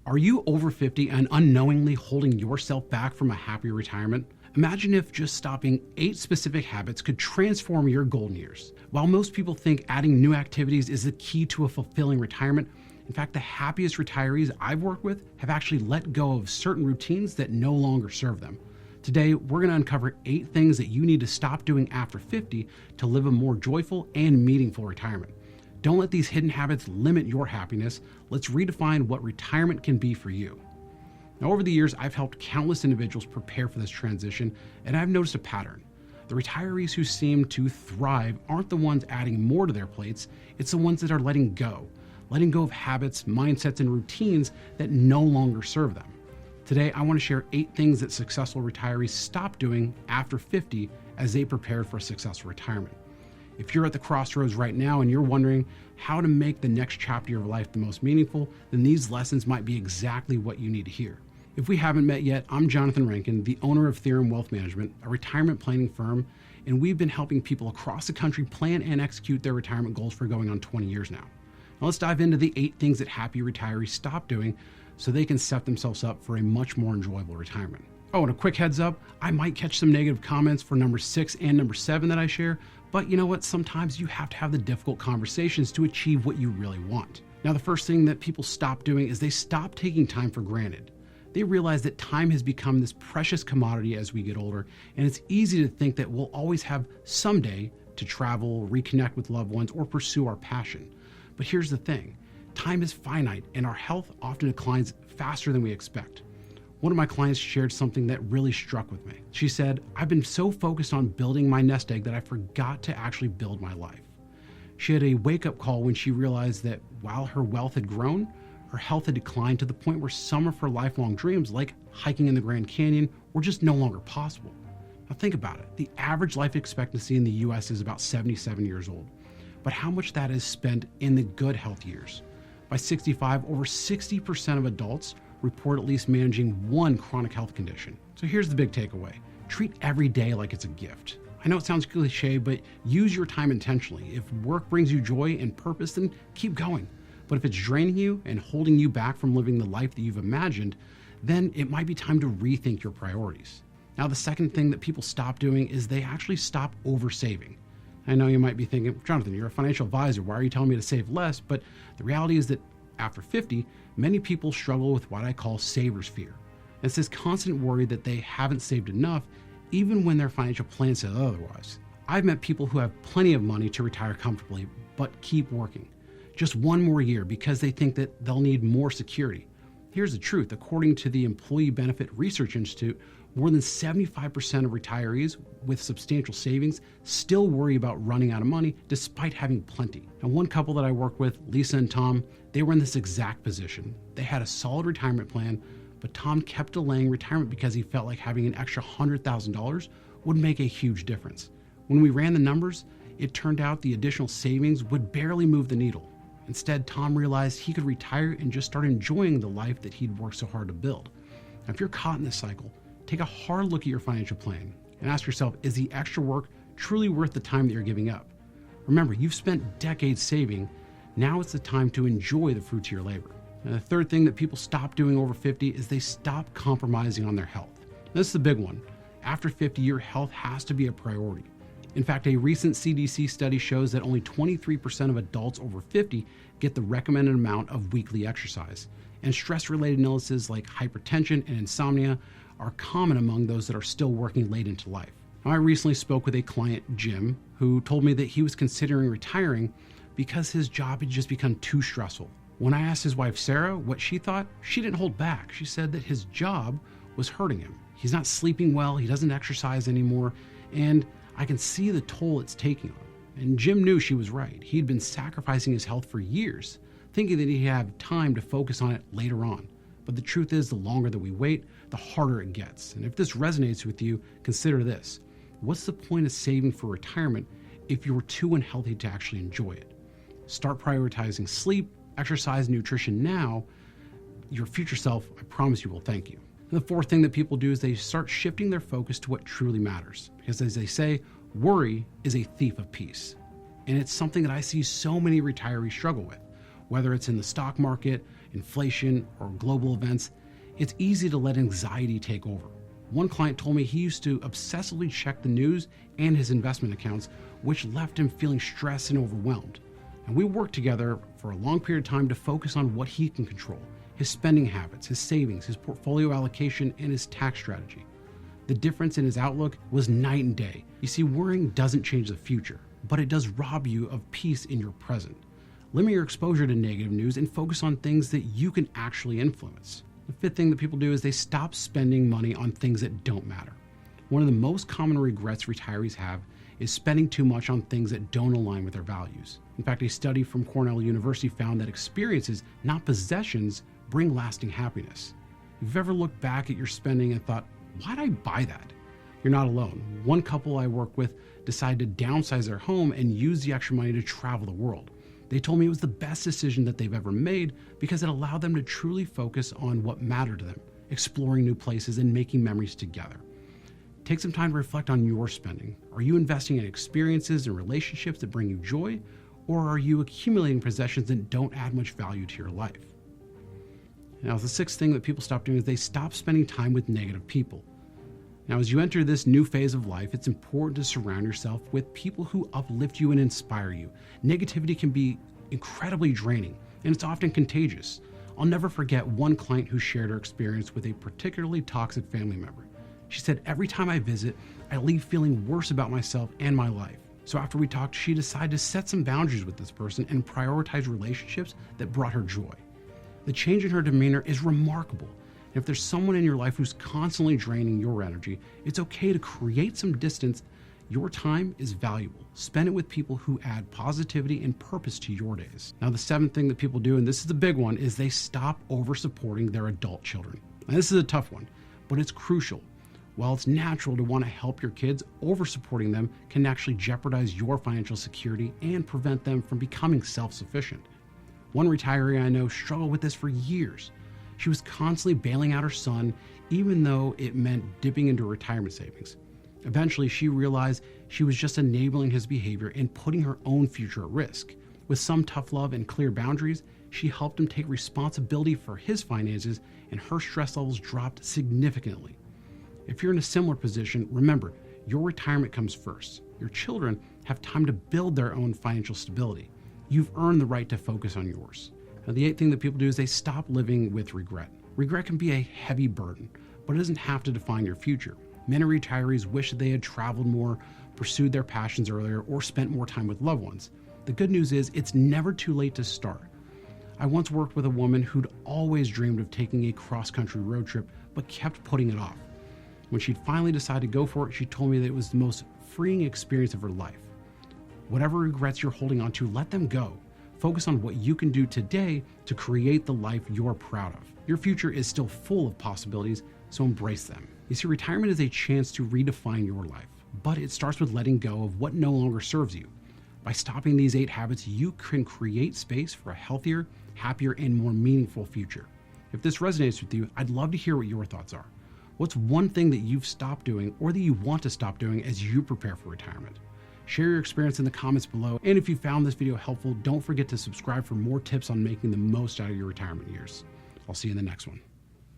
Are you over 50 and unknowingly holding yourself back from a happier retirement? Imagine if just stopping 8 specific habits could transform your golden years. While most people think adding new activities is the key to a fulfilling retirement, in fact, the happiest retirees I've worked with have actually let go of certain routines that no longer serve them. Today, we're going to uncover 8 things that you need to stop doing after 50 to live a more joyful and meaningful retirement. Don't let these hidden habits limit your happiness. Let's redefine what retirement can be for you. Now, over the years, I've helped countless individuals prepare for this transition, and I've noticed a pattern. The retirees who seem to thrive aren't the ones adding more to their plates, it's the ones that are letting go of habits, mindsets, and routines that no longer serve them. Today, I want to share 8 things that successful retirees stop doing after 50 as they prepare for a successful retirement. If you're at the crossroads right now and you're wondering how to make the next chapter of your life the most meaningful, then these lessons might be exactly what you need to hear. If we haven't met yet, I'm Jonathan Rankin, the owner of Theorem Wealth Management, a retirement planning firm, and we've been helping people across the country plan and execute their retirement goals for going on 20 years now. Now let's dive into the 8 things that happy retirees stop doing so they can set themselves up for a much more enjoyable retirement. Oh, and a quick heads up, I might catch some negative comments for number 6 and number 7 that I share, but you know what? Sometimes you have to have the difficult conversations to achieve what you really want. Now, the first thing that people stop doing is they stop taking time for granted. They realize that time has become this precious commodity as we get older, and it's easy to think that we'll always have someday to travel, reconnect with loved ones, or pursue our passion. But here's the thing, time is finite, and our health often declines faster than we expect. One of my clients shared something that really struck with me. She said, "I've been so focused on building my nest egg that I forgot to actually build my life." She had a wake-up call when she realized that while her wealth had grown, her health had declined to the point where some of her lifelong dreams, like hiking in the Grand Canyon, were just no longer possible. Now think about it. The average life expectancy in the US is about 77 years old. But how much that is spent in the good health years? By 65, over 60% of adults report at least managing one chronic health condition. So here's the big takeaway. Treat every day like it's a gift. I know it sounds cliche, but use your time intentionally. If work brings you joy and purpose, then keep going. But if it's draining you and holding you back from living the life that you've imagined, then it might be time to rethink your priorities. Now, the second thing that people stop doing is they actually stop oversaving. I know you might be thinking, Jonathan, you're a financial advisor. Why are you telling me to save less? But the reality is that after 50, many people struggle with what I call saver's fear. It's this constant worry that they haven't saved enough, even when their financial plan says otherwise. I've met people who have plenty of money to retire comfortably, but keep working. Just one more year because they think that they'll need more security. Here's the truth. According to the Employee Benefit Research Institute, more than 75% of retirees with substantial savings still worry about running out of money despite having plenty. Now, one couple that I work with, Lisa and Tom, they were in this exact position. They had a solid retirement plan, but Tom kept delaying retirement because he felt like having an extra $100,000 would make a huge difference. When we ran the numbers, it turned out the additional savings would barely move the needle. Instead, Tom realized he could retire and just start enjoying the life that he'd worked so hard to build. Now, if you're caught in this cycle, take a hard look at your financial plan and ask yourself, is the extra work truly worth the time that you're giving up? Remember, you've spent decades saving. Now it's the time to enjoy the fruits of your labor. And the third thing that people stop doing over 50 is they stop compromising on their health. This is the big one. After 50, your health has to be a priority. In fact, a recent CDC study shows that only 23% of adults over 50 get the recommended amount of weekly exercise. And stress-related illnesses like hypertension and insomnia are common among those that are still working late into life. Now, I recently spoke with a client, Jim, who told me that he was considering retiring because his job had just become too stressful. When I asked his wife, Sarah, what she thought, she didn't hold back. She said that his job was hurting him. He's not sleeping well, he doesn't exercise anymore, and I can see the toll it's taking on him. And Jim knew she was right. He'd been sacrificing his health for years, thinking that he'd have time to focus on it later on. But the truth is, the longer that we wait, the harder it gets. And if this resonates with you, consider this. What's the point of saving for retirement if you're too unhealthy to actually enjoy it? Start prioritizing sleep, exercise, and nutrition now. Your future self, I promise you, will thank you. And the fourth thing that people do is they start shifting their focus to what truly matters. Because as they say, worry is a thief of peace. And it's something that I see so many retirees struggle with. Whether it's in the stock market, inflation, or global events, it's easy to let anxiety take over. One client told me he used to obsessively check the news and his investment accounts, which left him feeling stressed and overwhelmed. And we worked together for a long period of time to focus on what he can control: his spending habits, his savings, his portfolio allocation, and his tax strategy. The difference in his outlook was night and day. You see, worrying doesn't change the future, but it does rob you of peace in your present. Limit your exposure to negative news and focus on things that you can actually influence. The fifth thing that people do is they stop spending money on things that don't matter. One of the most common regrets retirees have is spending too much on things that don't align with their values. In fact, a study from Cornell University found that experiences, not possessions, bring lasting happiness. If you've ever looked back at your spending and thought, why'd I buy that? You're not alone. One couple I work with decided to downsize their home and use the extra money to travel the world. They told me it was the best decision that they've ever made because it allowed them to truly focus on what mattered to them, exploring new places and making memories together. Take some time to reflect on your spending. Are you investing in experiences and relationships that bring you joy, or are you accumulating possessions that don't add much value to your life? Now, the sixth thing that people stop doing is they stop spending time with negative people. Now, as you enter this new phase of life, it's important to surround yourself with people who uplift you and inspire you. Negativity can be incredibly draining, and it's often contagious. I'll never forget one client who shared her experience with a particularly toxic family member. She said, "Every time I visit, I leave feeling worse about myself and my life." So after we talked, she decided to set some boundaries with this person and prioritize relationships that brought her joy. The change in her demeanor is remarkable. And if there's someone in your life who's constantly draining your energy, it's okay to create some distance. Your time is valuable. Spend it with people who add positivity and purpose to your days. Now, the seventh thing that people do, and this is the big one, is they stop over-supporting their adult children. Now, this is a tough one, but it's crucial. While it's natural to want to help your kids, over-supporting them can actually jeopardize your financial security and prevent them from becoming self-sufficient. One retiree I know struggled with this for years. She was constantly bailing out her son, even though it meant dipping into retirement savings. Eventually, she realized she was just enabling his behavior and putting her own future at risk. With some tough love and clear boundaries, she helped him take responsibility for his finances, and her stress levels dropped significantly. If you're in a similar position, remember, your retirement comes first. Your children have time to build their own financial stability. You've earned the right to focus on yours. Now, the eighth thing that people do is they stop living with regret. Regret can be a heavy burden, but it doesn't have to define your future. Many retirees wish that they had traveled more, pursued their passions earlier, or spent more time with loved ones. The good news is it's never too late to start. I once worked with a woman who'd always dreamed of taking a cross-country road trip, but kept putting it off. When she'd finally decided to go for it, she told me that it was the most freeing experience of her life. Whatever regrets you're holding on to, let them go. Focus on what you can do today to create the life you're proud of. Your future is still full of possibilities, so embrace them. You see, retirement is a chance to redefine your life, but it starts with letting go of what no longer serves you. By stopping these 8 habits, you can create space for a healthier, happier, and more meaningful future. If this resonates with you, I'd love to hear what your thoughts are. What's one thing that you've stopped doing or that you want to stop doing as you prepare for retirement? Share your experience in the comments below, and if you found this video helpful, don't forget to subscribe for more tips on making the most out of your retirement years. I'll see you in the next one.